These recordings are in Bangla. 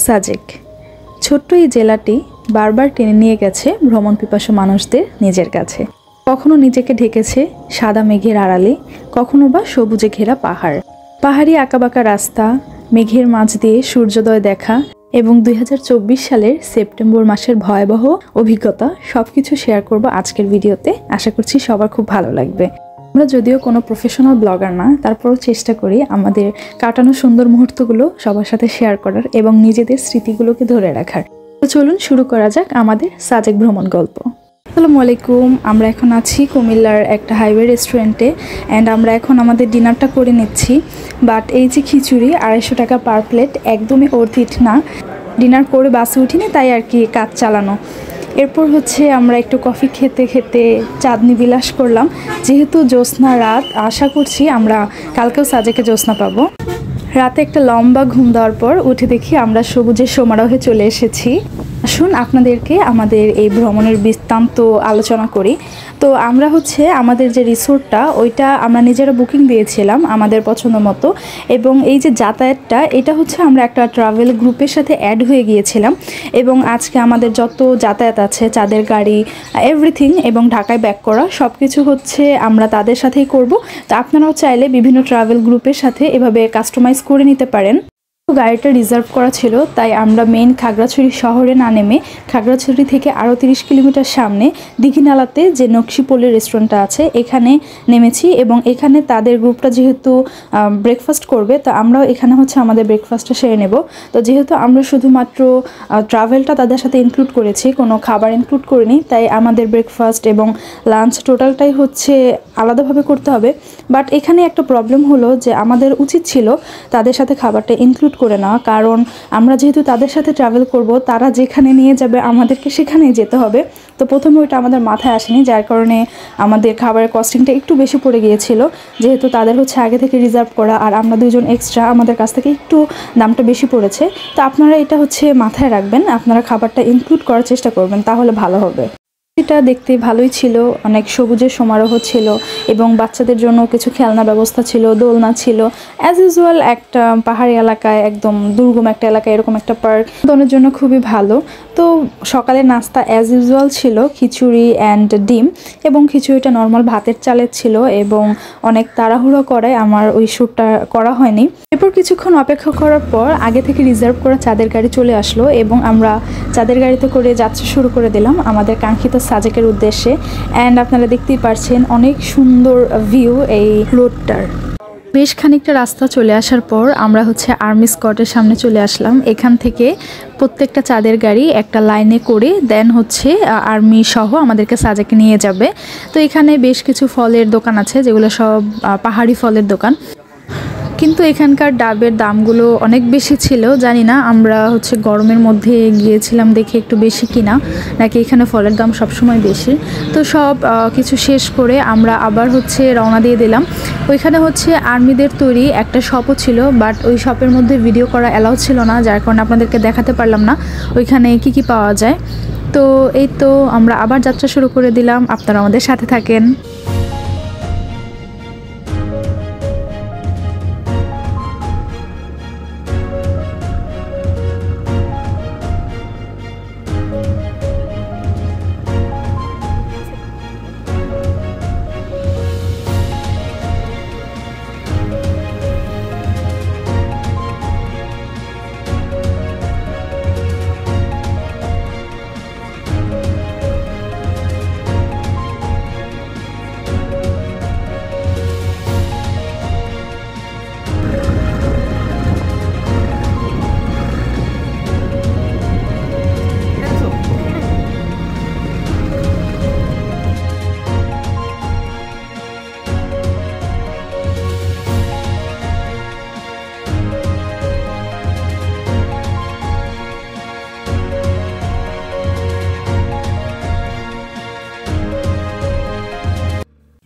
সাজেক ছোট্ট এই জেলাটি বারবার টেনে নিয়ে গেছে ভ্রমণ পিপাসু মানুষদের নিজের কাছে। কখনো নিজেকে ঢেকেছে সাদা মেঘের আড়ালে, কখনো বা সবুজে ঘেরা পাহাড়, পাহাড়ি আঁকাবাঁকা রাস্তা, মেঘের মাঝ দিয়ে সূর্যোদয় দেখা এবং 2024 সালের সেপ্টেম্বর মাসের ভয়াবহ অভিজ্ঞতা সবকিছু শেয়ার করব আজকের ভিডিওতে। আশা করছি সবার খুব ভালো লাগবে। আমরা যদিও কোনো প্রফেশনাল ব্লগার না, তারপরও চেষ্টা করি আমাদের কাটানো সুন্দর মুহূর্তগুলো সবার সাথে শেয়ার করার এবং নিজেদের স্মৃতিগুলোকে ধরে রাখার। তো চলুন শুরু করা যাক আমাদের সাজেক ভ্রমণ গল্প। আসসালামু আলাইকুম। আমরা এখন আছি কুমিল্লার একটা হাইওয়ে রেস্টুরেন্টে অ্যান্ড আমরা এখন আমাদের ডিনারটা করে নিচ্ছি। বাট এই যে খিচুড়ি 250 টাকা পার প্লেট, একদমই অর্থিত না। ডিনার করে বাসে উঠিনি, তাই আর কি কাজ চালানো। এরপর হচ্ছে আমরা একটু কফি খেতে খেতে চাঁদনি বিলাস করলাম। যেহেতু জ্যোৎস্না রাত, আশা করছি আমরা কালকেও সাজেকে জ্যোৎস্না পাবো। রাতে একটা লম্বা ঘুম দেওয়ার পর উঠে দেখি আমরা সবুজের সমারোহে চলে এসেছি। আসুন আপনাদেরকে আমাদের এই ভ্রমণের বৃত্তান্ত আলোচনা করি। তো আমরা হচ্ছে আমাদের যে রিসোর্টটা ওইটা আমরা নিজেরা বুকিং দিয়েছিলাম আমাদের পছন্দ মতো, এবং এই যে যাতায়াতটা এটা হচ্ছে আমরা একটা ট্রাভেল গ্রুপের সাথে অ্যাড হয়ে গিয়েছিলাম এবং আজকে আমাদের যত যাতায়াত আছে, চাঁদের গাড়ি, এভরিথিং এবং ঢাকায় ব্যাক করা সব কিছু হচ্ছে আমরা তাদের সাথেই করব। তো আপনারাও চাইলে বিভিন্ন ট্রাভেল গ্রুপের সাথে এভাবে কাস্টমাইজ করে নিতে পারেন। গাড়িটা রিজার্ভ করা ছিল, তাই আমরা মেইন খাগড়াছড়ি শহরে না নেমে খাগড়াছড়ি থেকে আরও 30 কিলোমিটার সামনে দীঘিনালাতে যে নকশিপল্লির রেস্টুরেন্টটা আছে এখানে নেমেছি। এবং এখানে তাদের গ্রুপটা যেহেতু ব্রেকফাস্ট করবে, তো আমরাও এখানে হচ্ছে আমাদের ব্রেকফাস্টটা সেরে নেব। তো যেহেতু আমরা শুধুমাত্র ট্রাভেলটা তাদের সাথে ইনক্লুড করেছি, কোনো খাবার ইনক্লুড করিনি, তাই আমাদের ব্রেকফাস্ট এবং লাঞ্চ টোটালটাই হচ্ছে আলাদাভাবে করতে হবে। বাট এখানে একটা প্রবলেম হলো যে আমাদের উচিত ছিল তাদের সাথে খাবারটা ইনক্লুড করে নেওয়া, কারণ আমরা যেহেতু তাদের সাথে ট্রাভেল করব, তারা যেখানে নিয়ে যাবে আমাদেরকে সেখানেই যেতে হবে। তো প্রথমে ওইটা আমাদের মাথায় আসেনি, যার কারণে আমাদের খাবারের কস্টিংটা একটু বেশি পড়ে গিয়েছিল। যেহেতু তাদের হচ্ছে আগে থেকে রিজার্ভ করা আর আমরা দুজন এক্সট্রা, আমাদের কাছ থেকে একটু দামটা বেশি পড়েছে। তো আপনারা এটা হচ্ছে মাথায় রাখবেন, আপনারা খাবারটা ইনক্লুড করার চেষ্টা করবেন, তাহলে ভালো হবে। এটা দেখতে ভালোই ছিল, অনেক সবুজের সমারোহ ছিল এবং বাচ্চাদের জন্য কিছু খেলনা ব্যবস্থা ছিল, দোলনা ছিল। অ্যাজ ইউজুয়াল একটা পাহাড়ি এলাকায়, একদম দুর্গম একটা এলাকায় এরকম একটা পার্ক দোলনের জন্য খুবই ভালো। তো সকালে নাস্তা অ্যাজ ইউজুয়াল ছিল খিচুড়ি অ্যান্ড ডিম, এবং খিচুড়িটা নর্মাল ভাতের চালের ছিল এবং অনেক তাড়াহুড়ো করায় আমার ওই শ্যুটটা করা হয়নি। এরপর কিছুক্ষণ অপেক্ষা করার পর আগে থেকে রিজার্ভ করা চাঁদের গাড়ি চলে আসলো এবং আমরা চাঁদের গাড়িতে করে যাত্রা শুরু করে দিলাম আমাদের কাঙ্ক্ষিত সাজেকের উদ্দেশ্যে। অ্যান্ড আপনারা দেখতেই পারছেন অনেক সুন্দর ভিউ এই রোডটার। বেশ খানিকটা রাস্তা চলে আসার পর আমরা হচ্ছে আর্মি স্কটের সামনে চলে আসলাম। এখান থেকে প্রত্যেকটা চাঁদের গাড়ি একটা লাইনে করে দেন হচ্ছে আর্মি সহ আমাদেরকে সাজেকে নিয়ে যাবে। তো এখানে বেশ কিছু ফলের দোকান আছে, যেগুলো সব পাহাড়ি ফলের দোকান, কিন্তু এখানকার ডাবের দামগুলো অনেক বেশি ছিল। জানি না আমরা হচ্ছে গরমের মধ্যে গিয়েছিলাম দেখে একটু বেশি কিনা, নাকি এখানে ফলের দাম সবসময় বেশি। তো সব কিছু শেষ করে আমরা আবার হচ্ছে রওনা দিয়ে দিলাম। ওইখানে হচ্ছে আর্মিদের তৈরি একটা শপও ছিল, বাট ওই শপের মধ্যে ভিডিও করা অ্যালাউ ছিল না, যার কারণে আপনাদেরকে দেখাতে পারলাম না ওইখানে কি কি পাওয়া যায়। তো এই তো আমরা আবার যাত্রা শুরু করে দিলাম, আপনারা আমাদের সাথে থাকেন।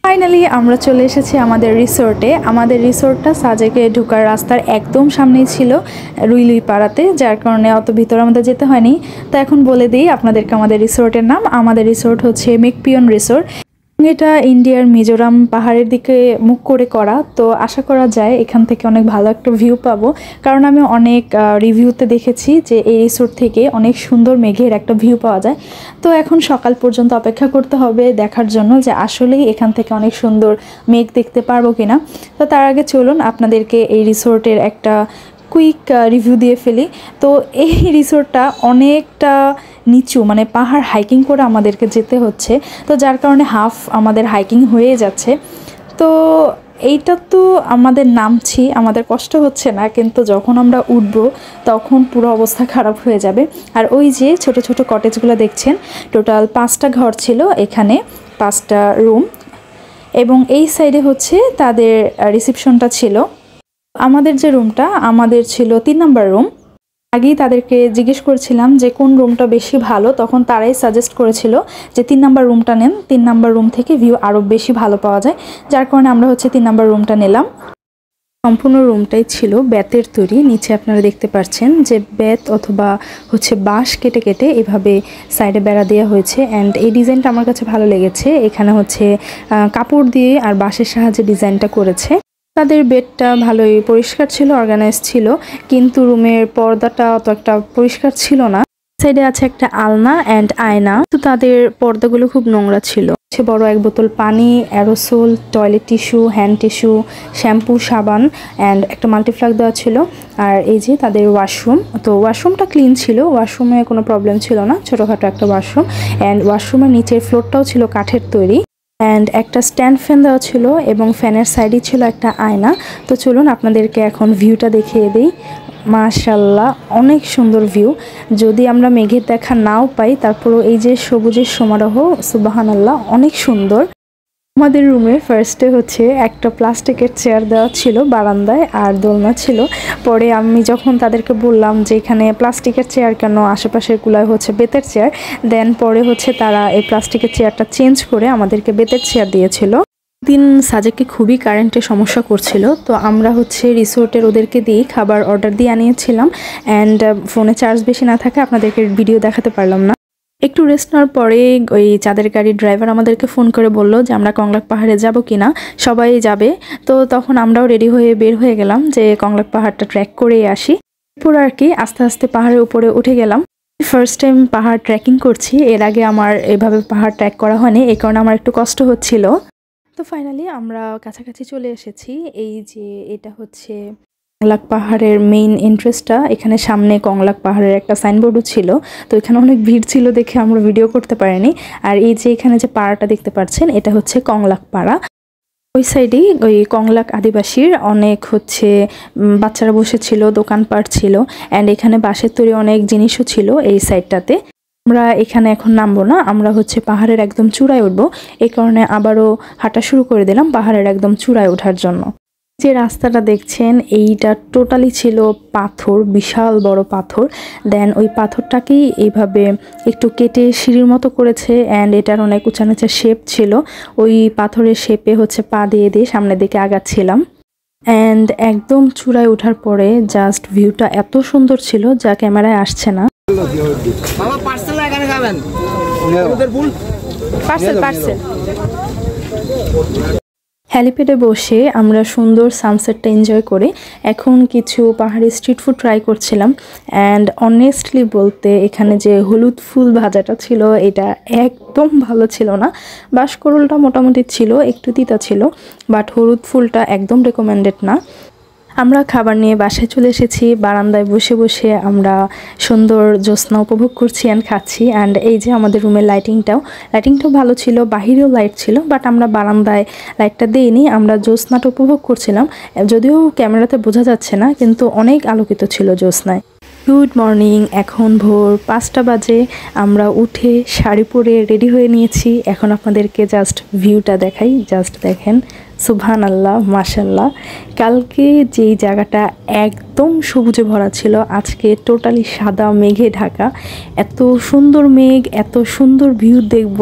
ফাইনালি আমরা চলে এসেছি আমাদের রিসোর্টে। আমাদের রিসোর্টটা সাজেকে ঢোকার রাস্তার একদম সামনেই ছিল, রুইলুই পাড়াতে, যার কারণে অত ভিতরে আমাদের যেতে হয়নি। তো এখন বলে দিই আপনাদেরকে আমাদের রিসোর্টের নাম। আমাদের রিসোর্ট হচ্ছে মেকপিয়ন রিসোর্ট। এটা ইন্ডিয়ার মিজোরাম পাহাড়ের দিকে মুখ করে করা, তো আশা করা যায় এখান থেকে অনেক ভালো একটা ভিউ পাবো। কারণ আমি অনেক রিভিউতে দেখেছি যে এই রিসোর্ট থেকে অনেক সুন্দর মেঘের একটা ভিউ পাওয়া যায়। তো এখন সকাল পর্যন্ত অপেক্ষা করতে হবে দেখার জন্য যে আসলেই এখান থেকে অনেক সুন্দর মেঘ দেখতে পারবো কিনা। তো তার আগে চলুন আপনাদেরকে এই রিসোর্টের একটা কুইক রিভিউ দিয়ে ফেলি। তো এই রিসোর্টটা অনেকটা নিচু, মানে পাহাড় হাইকিং করে আমাদেরকে যেতে হচ্ছে, তো যার কারণে হাফ আমাদের হাইকিং হয়ে যাচ্ছে। তো এইটা তো আমাদের নামছি, আমাদের কষ্ট হচ্ছে না, কিন্তু যখন আমরা উঠবো তখন পুরো অবস্থা খারাপ হয়ে যাবে। আর ওই যে ছোট ছোট কটেজগুলো দেখছেন, টোটাল 5টা ঘর ছিল এখানে, 5টা রুম, এবং এই সাইডে হচ্ছে তাদের রিসেপশনটা ছিল। আমাদের যে রুমটা আমাদের ছিল 3 নম্বর রুম। আগেই তাদেরকে জিজ্ঞেস করেছিলাম যে কোন রুমটা বেশি ভালো, তখন তারাই সাজেস্ট করেছিল যে 3 নম্বর রুমটা নেন, 3 নম্বর রুম থেকে ভিউ আরও বেশি ভালো পাওয়া যায়, যার কারণে আমরা হচ্ছে 3 নম্বর রুমটা নিলাম। সম্পূর্ণ রুমটাই ছিল বেতের তৈরি, নিচে আপনারা দেখতে পাচ্ছেন যে বেত অথবা হচ্ছে বাঁশ কেটে কেটে এভাবে সাইডে বেড়া দেওয়া হয়েছে। অ্যান্ড এই ডিজাইনটা আমার কাছে ভালো লেগেছে, এখানে হচ্ছে কাপড় দিয়ে আর বাঁশের সাহায্যে ডিজাইনটা করেছে। তাদের বেডটা ভালোই পরিষ্কার ছিল, অর্গানাইজ ছিল, কিন্তু রুমের পর্দাটা অত একটা পরিষ্কার ছিল না। সাইডে আছে একটা আলনা অ্যান্ড আয়না, তো তাদের পর্দাগুলো খুব নোংরা ছিল। বড় এক বোতল পানি, aerosol, toilet tissue, hand tissue, shampoo, সাবান অ্যান্ড একটা মাল্টিফ্লাগ দেওয়া ছিল। আর এই যে তাদের ওয়াশরুম, তো ওয়াশরুমটা ক্লিন ছিল, ওয়াশরুমে কোনো প্রবলেম ছিল না, ছোটোখাটো একটা ওয়াশরুম। অ্যান্ড ওয়াশরুমের নিচের ফ্লোরটাও ছিল কাঠের তৈরি, অ্যান্ড একটা স্ট্যান্ড ফ্যান দেওয়া ছিল, এবং ফ্যানের সাইডে ছিল একটা আয়না। তো চলুন আপনাদেরকে এখন ভিউটা দেখিয়ে দিই। মাশাল্লাহ, অনেক সুন্দর ভিউ। যদি আমরা মেঘের দেখা নাও পাই, তারপরও এই যে সবুজের সমারোহ, সুবহানাল্লাহ, অনেক সুন্দর। আমাদের রুমে ফার্স্টে হচ্ছে একটা প্লাস্টিকের চেয়ার দেওয়া ছিল বারান্দায়, আর দোলনা ছিল। পরে আমি যখন তাদেরকে বললাম যে এখানে প্লাস্টিকের চেয়ার কেন, আশেপাশের গুলায় হচ্ছে বেতের চেয়ার, দেন পরে হচ্ছে তারা এই প্লাস্টিকের চেয়ারটা চেঞ্জ করে আমাদেরকে বেতের চেয়ার দিয়েছিল। দিন সাজেককে খুবই কারেন্টের সমস্যা করছিল, তো আমরা হচ্ছে রিসোর্টের ওদেরকে দিয়ে খাবার অর্ডার দিয়ে আনিয়েছিলাম। অ্যান্ড ফোনে চার্জ বেশি না থাকে আপনাদেরকে ভিডিও দেখাতে পারলাম না। একটু রেস্ট নেওয়ার পরে ওই চাঁদের গাড়ির ড্রাইভার আমাদেরকে ফোন করে বলল যে আমরা কংলাক পাহাড়ে যাব কিনা, সবাই যাবে। তো তখন আমরাও রেডি হয়ে বের হয়ে গেলাম যে কংলাক পাহাড়টা ট্র্যাক করেই আসি। এরপর আর কি আস্তে আস্তে পাহাড়ের উপরে উঠে গেলাম। ফার্স্ট টাইম পাহাড় ট্রেকিং করছি, এর আগে আমার এভাবে পাহাড় ট্র্যাক করা হয়নি, এই কারণে আমার একটু কষ্ট হচ্ছিল। তো ফাইনালি আমরা কাছাকাছি চলে এসেছি। এই যে এটা হচ্ছে কংলাক পাহাড়ের মেইন এন্ট্রেন্সটা, এখানে সামনে কংলাক পাহাড়ের একটা সাইনবোর্ডও ছিল, তো এখানে অনেক ভিড় ছিল দেখে আমরা ভিডিও করতে পারিনি। আর এই যে এখানে যে পাড়াটা দেখতে পাচ্ছেন, এটা হচ্ছে কংলাক পাড়া। ওই সাইডেই ওই কংলাক আদিবাসীর অনেক হচ্ছে বাচ্চারা বসেছিল, দোকানপাট ছিল, অ্যান্ড এখানে বাঁশের তৈরি অনেক জিনিসও ছিল এই সাইডটাতে। আমরা এখানে এখন নামবো না, আমরা হচ্ছে পাহাড়ের একদম চূড়ায় উঠবো, এই কারণে আবারও হাঁটা শুরু করে দিলাম পাহাড়ের একদম চূড়ায় ওঠার জন্য। যে রাস্তাটা দেখছেন এইটা টোটালি ছিল পাথর, বিশাল বড় পাথর। দেন ওই পাথরটাকেই এইভাবে একটু কেটে সিঁড়ির মতো করেছে, অ্যান্ড এটার অনেক উঁচা নিচা শেপ ছিল। ওই পাথরের শেপে হচ্ছে পা দিয়ে দিয়ে সামনের দিকে আগাচ্ছিলাম। অ্যান্ড একদম চূড়ায় ওঠার পরে জাস্ট ভিউটা এত সুন্দর ছিল যা ক্যামেরায় আসছে না। হ্যালিপ্যাডে বসে আমরা সুন্দর সানসেটটা এনজয় করে এখন কিছু পাহাড়ি স্ট্রিট ফুড ট্রাই করছিলাম। অ্যান্ড অনেস্টলি বলতে এখানে যে হলুদ ফুল ভাজাটা ছিল এটা একদম ভালো ছিল না। বাঁশকরুলটা মোটামুটি ছিল, একটু তিতা ছিল, বাট হলুদ ফুলটা একদম রেকমেন্ডেড না। আমরা খাবার নিয়ে বাসায় চলে এসেছি। বারান্দায় বসে বসে আমরা সুন্দর জ্যোৎস্না উপভোগ করছি অ্যান্ড খাচ্ছি। অ্যান্ড এই যে আমাদের রুমের লাইটিংটাও ভালো ছিল, বাহিরেও লাইট ছিল, বাট আমরা বারান্দায় লাইটটা দিইনি, আমরা জ্যোৎস্নাটা উপভোগ করছিলাম। যদিও ক্যামেরাতে বোঝা যাচ্ছে না, কিন্তু অনেক আলোকিত ছিল জ্যোৎস্নায়। গুড মর্নিং, এখন ভোর 5টা বাজে। আমরা উঠে শাড়ি পরে রেডি হয়ে নিয়েছি। এখন আপনাদেরকে জাস্ট ভিউটা দেখাই, জাস্ট দেখেন, সুবহানাল্লাহ, মাশাল্লাহ। কালকে যেই জায়গাটা একদম সবুজে ভরা ছিল, আজকে টোটালি সাদা মেঘে ঢাকা। এত সুন্দর মেঘ, এত সুন্দর ভিউ দেখব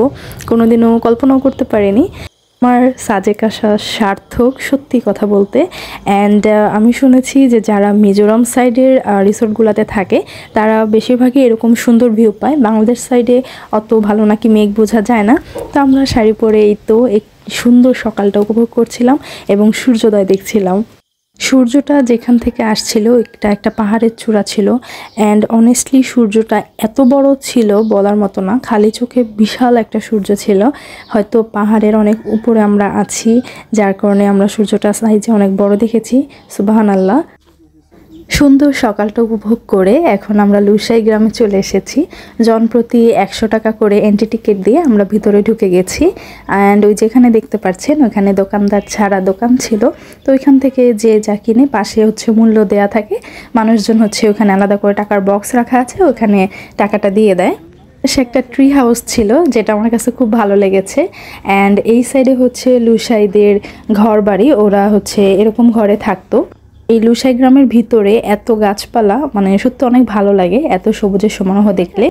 কোনোদিনও কল্পনাও করতে পারিনি। আমার সাজেক আসা সার্থক, সত্যি কথা বলতে। অ্যান্ড আমি শুনেছি যে যারা মিজোরাম সাইডের রিসোর্টগুলোতে থাকে তারা বেশিরভাগই এরকম সুন্দর ভিউ পায়। বাংলাদেশ সাইডে অত ভালো নাকি মেঘ বোঝা যায় না। তো আমরা শাড়ি পরে এই তো এক সুন্দর সকালটা উপভোগ করছিলাম এবং সূর্যোদয় দেখছিলাম। সূর্যটা যেখান থেকে আসছিল একটা একটা পাহাড়ের চূড়া ছিল। অ্যান্ড অনেস্টলি সূর্যটা এত বড় ছিল বলার মতো না, খালি চোখে বিশাল একটা সূর্য ছিল। হয়তো পাহাড়ের অনেক উপরে আমরা আছি, যার কারণে আমরা সূর্যটা সাইজে অনেক বড় দেখেছি। সুবহানাল্লাহ। সুন্দর সকালটা উপভোগ করে এখন আমরা লুসাই গ্রামে চলে এসেছি। জনপ্রতি 100 টাকা করে এন্ট্রি টিকিট দিয়ে আমরা ভিতরে ঢুকে গেছি। অ্যান্ড ওই যেখানে দেখতে পাচ্ছেন ওইখানে দোকানদার ছাড়া দোকান ছিল। তো ওইখান থেকে যে যা কিনে পাশে হচ্ছে মূল্য দেয়া থাকে, মানুষজন হচ্ছে ওখানে আলাদা করে টাকার বক্স রাখা আছে, ওখানে টাকাটা দিয়ে দেয়। সে একটা ট্রি হাউস ছিল যেটা আমার কাছে খুব ভালো লেগেছে। অ্যান্ড এই সাইডে হচ্ছে লুসাইদের ঘর বাড়ি, ওরা হচ্ছে এরকম ঘরে থাকতো। এই লুসাই গ্রামের ভিতরে এত গাছপালা, মানে সত্যি অনেক ভালো লাগে এত সবুজের সমারোহ দেখলে।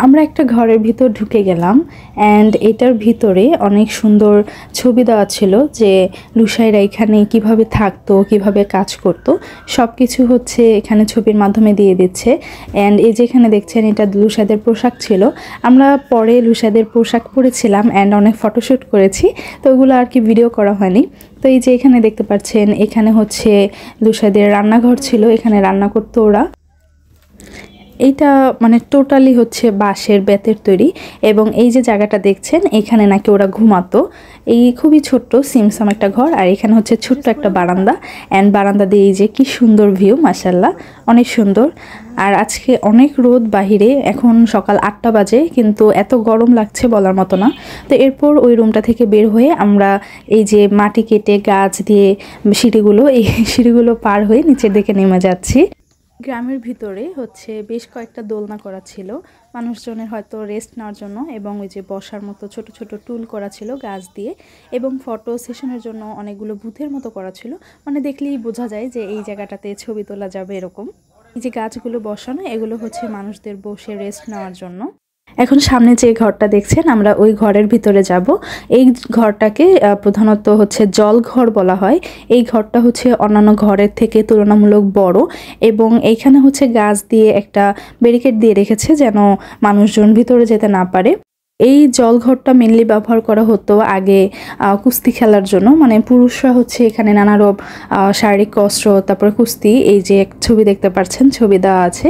আমরা একটা ঘরের ভিতর ঢুকে গেলাম। অ্যান্ড এটার ভিতরে অনেক সুন্দর ছবি দেওয়া ছিল যে লুসাইরা এখানে কিভাবে থাকতো, কিভাবে কাজ করত, সব কিছু হচ্ছে এখানে ছবির মাধ্যমে দিয়ে দিচ্ছে। অ্যান্ড এই যেখানে দেখছেন এটা লুসাইদের পোশাক ছিল। আমরা পরে লুসাইদের পোশাক পরেছিলাম অ্যান্ড অনেক ফটোশ্যুট করেছি, তো ওগুলো আর কি ভিডিও করা হয়নি। তো এই যে এখানে দেখতে পাচ্ছেন এখানে হচ্ছে লুসাইদের রান্নাঘর ছিল, এখানে রান্না করতো ওরা। এইটা মানে টোটালি হচ্ছে বাঁশের বেতের তৈরি। এবং এই যে জায়গাটা দেখছেন এখানে নাকি ওরা ঘুমাতো। এই খুবই ছোট্ট সিমসাম একটা ঘর, আর এখানে হচ্ছে ছোট্ট একটা বারান্দা। অ্যান্ড বারান্দা দিয়ে এই যে কি সুন্দর ভিউ, মাশাল্লাহ অনেক সুন্দর। আর আজকে অনেক রোদ বাহিরে, এখন সকাল 8টা বাজে, কিন্তু এত গরম লাগছে বলার মতো না। তো এরপর ওই রুমটা থেকে বের হয়ে আমরা এই যে মাটি কেটে গাছ দিয়ে সিঁড়িগুলো পার হয়ে নিচের দিকে নেমে যাচ্ছি। গ্রামের ভিতরে হচ্ছে বেশ কয়েকটা দোলনা করা ছিল মানুষজনের হয়তো রেস্ট নেওয়ার জন্য, এবং ওই যে বসার মতো ছোট ছোট টুল করা ছিল গাছ দিয়ে, এবং ফটো সেশনের জন্য অনেকগুলো বুথের মতো করা ছিল। মানে দেখলেই বোঝা যায় যে এই জায়গাটাতে ছবি তোলা যাবে এরকম। এই যে গাছগুলো বসানো, এগুলো হচ্ছে মানুষদের বসে রেস্ট নেওয়ার জন্য। এখন সামনে যে ঘরটা দেখছেন আমরা ওই ঘরের ভিতরে যাব। এই ঘরটাকে প্রধানত হচ্ছে জল ঘর বলা হয়। এই ঘরটা হচ্ছে অন্যান্য ঘরের থেকে তুলনামূলক বড়, এবং এইখানে হচ্ছে গাছ দিয়ে একটা ব্যারিকেড দিয়ে রেখেছে যেন মানুষজন ভিতরে যেতে না পারে। এই জলঘরটা মেনলি ব্যবহার করা হতো আগে কুস্তি খেলার জন্য। মানে পুরুষরা হচ্ছে এখানে নানা রকম শারীরিক কসরত, তারপরে কুস্তি, এই যে ছবি দেখতে পাচ্ছেন ছবি দেওয়া আছে।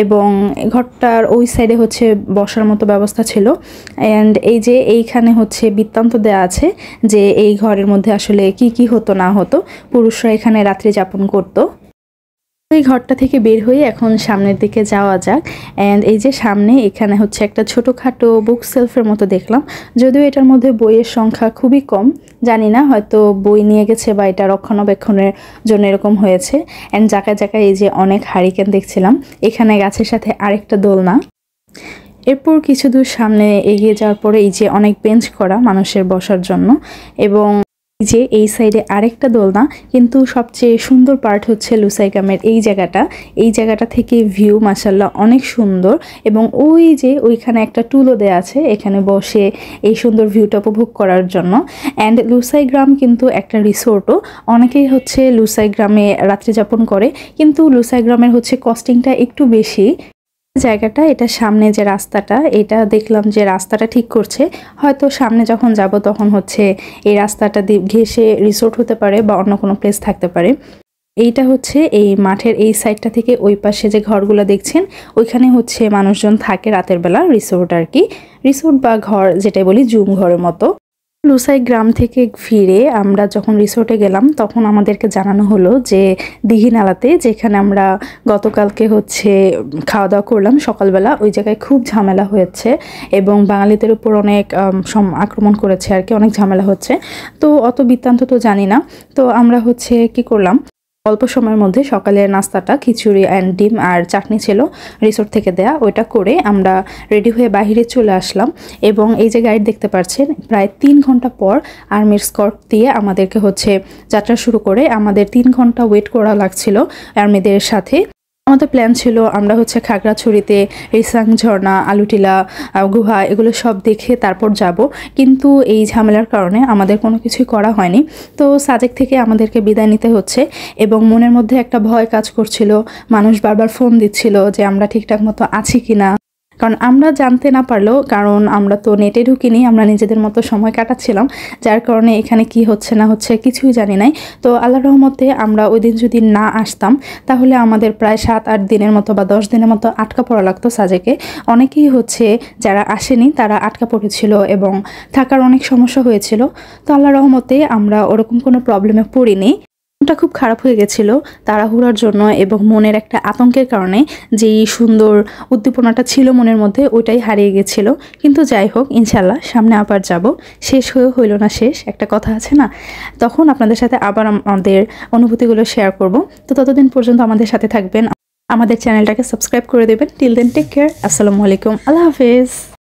এবং ঘরটার ওই সাইডে হচ্ছে বসার মতো ব্যবস্থা ছিল। অ্যান্ড এই যে এইখানে হচ্ছে বৃত্তান্ত দেওয়া আছে যে এই ঘরের মধ্যে আসলে কি কি হতো না হতো, পুরুষরা এখানে রাত্রি যাপন করতো। এই ঘরটা থেকে বের হয়ে এখন সামনের দিকে যাওয়া যাক। অ্যান্ড এই যে সামনে এখানে হচ্ছে একটা ছোটোখাটো বুক সেলফের মতো দেখলাম, যদিও এটার মধ্যে বইয়ের সংখ্যা খুবই কম, জানি না হয়তো বই নিয়ে গেছে বা এটা রক্ষণাবেক্ষণের জন্য এরকম হয়েছে। অ্যান্ড জায়গায় জায়গায় এই যে অনেক হারিকেন দেখছিলাম, এখানে গাছের সাথে আরেকটা দোলনা। এরপর কিছু দূর সামনে এগিয়ে যাওয়ার পরে এই যে অনেক বেঞ্চ করা মানুষের বসার জন্য, এবং যে এই সাইডে আরেকটা দোলনা। কিন্তু সবচেয়ে সুন্দর পার্ট হচ্ছে লুসাই গ্রামের এই জায়গাটা থেকে ভিউ মাশাল্লাহ অনেক সুন্দর। এবং ওই যে ওইখানে একটা টুলও দেয়া আছে এখানে বসে এই সুন্দর ভিউটা উপভোগ করার জন্য। অ্যান্ড লুসাই গ্রাম কিন্তু একটা রিসোর্টও, অনেকেই হচ্ছে লুসাই গ্রামে রাত্রি যাপন করে, কিন্তু লুসাই গ্রামের হচ্ছে কস্টিংটা একটু বেশি। জায়গাটা এটা সামনে যে রাস্তাটা, এটা দেখলাম যে রাস্তাটা ঠিক করছে, হয়তো সামনে যখন যাব তখন হচ্ছে এই রাস্তাটা ঘেঁষে রিসোর্ট হতে পারে বা অন্য কোনো প্লেস থাকতে পারে। এইটা হচ্ছে এই মাঠের এই সাইডটা থেকে ওই পাশে যে ঘরগুলো দেখছেন ওইখানে হচ্ছে মানুষজন থাকে রাতের বেলা, রিসোর্ট আর কি, রিসোর্ট বা ঘর যেটাই বলি জুম ঘরের মতো। লুসাই গ্রাম থেকে ফিরে আমরা যখন রিসোর্টে গেলাম তখন আমাদেরকে জানানো হলো যে দিঘিনালাতে, যেখানে আমরা গতকালকে হচ্ছে খাওয়া দাওয়া করলাম সকালবেলা, ওই জায়গায় খুব ঝামেলা হয়েছে এবং বাঙালিদের উপর অনেক আক্রমণ করেছে আর কি, অনেক ঝামেলা হচ্ছে। তো অত বৃত্তান্ত তো জানি না। তো আমরা হচ্ছে কি করলাম, অল্প সময়ের মধ্যে সকালের নাস্তাটা খিচুড়ি অ্যান্ড ডিম আর চাটনি ছিল রিসোর্ট থেকে দেয়া, ওইটা করে আমরা রেডি হয়ে বাইরে চলে আসলাম। এবং এই যে গাইড দেখতে পাচ্ছেন প্রায় 3 ঘন্টা পর আর্মির স্কর্ট দিয়ে আমাদেরকে হচ্ছে যাত্রা শুরু করে, আমাদের 3 ঘন্টা ওয়েট করা লাগছিল আর্মিদের সাথে। আমাদের প্ল্যান ছিল আমরা হচ্ছে খাগড়াছড়িতে রিসাং ঝর্ণা, আলুটিলা গুহা এগুলো সব দেখে তারপর যাব, কিন্তু এই ঝামেলার কারণে আমাদের কোনো কিছুই করা হয়নি। তো সাজেক থেকে আমাদেরকে বিদায় নিতে হচ্ছে এবং মনের মধ্যে একটা ভয় কাজ করছিল। মানুষ বারবার ফোন দিচ্ছিল যে আমরা ঠিকঠাক মতো আছি কিনা, কারণ আমরা জানতে না পারলেও, কারণ আমরা তো নেটে ঢুকিনি, আমরা নিজেদের মতো সময় কাটাচ্ছিলাম, যার কারণে এখানে কি হচ্ছে না হচ্ছে কিছুই জানি নাই। তো আল্লাহর রহমতে আমরা ওই দিন যদি না আসতাম তাহলে আমাদের প্রায় 7-8 দিনের মতো বা 10 দিনের মতো আটকা পড়া লাগতো সাজেকে। অনেকেই হচ্ছে যারা আসেনি তারা আটকা পড়েছিল এবং থাকার অনেক সমস্যা হয়েছিল। তো আল্লাহর রহমতে আমরা ওরকম কোনো প্রবলেমে পড়িনি। মনটা খুব খারাপ হয়ে গেছিলো তাড়াহুড়ার জন্য এবং মনের একটা আতঙ্কের কারণে, যেই সুন্দর উদ্দীপনাটা ছিল মনের মধ্যে ওইটাই হারিয়ে গেছিল। কিন্তু যাই হোক, ইনশাল্লাহ সামনে আবার যাব। শেষ হইল না শেষ, একটা কথা আছে না, তখন আপনাদের সাথে আবার আমাদের অনুভূতিগুলো শেয়ার করব। তো ততদিন পর্যন্ত আমাদের সাথে থাকবেন, আমাদের চ্যানেলটাকে সাবস্ক্রাইব করে দেবেন। টিল দেন টেক কেয়ার, আসসালামু আলাইকুম, আল্লাহ হাফেজ।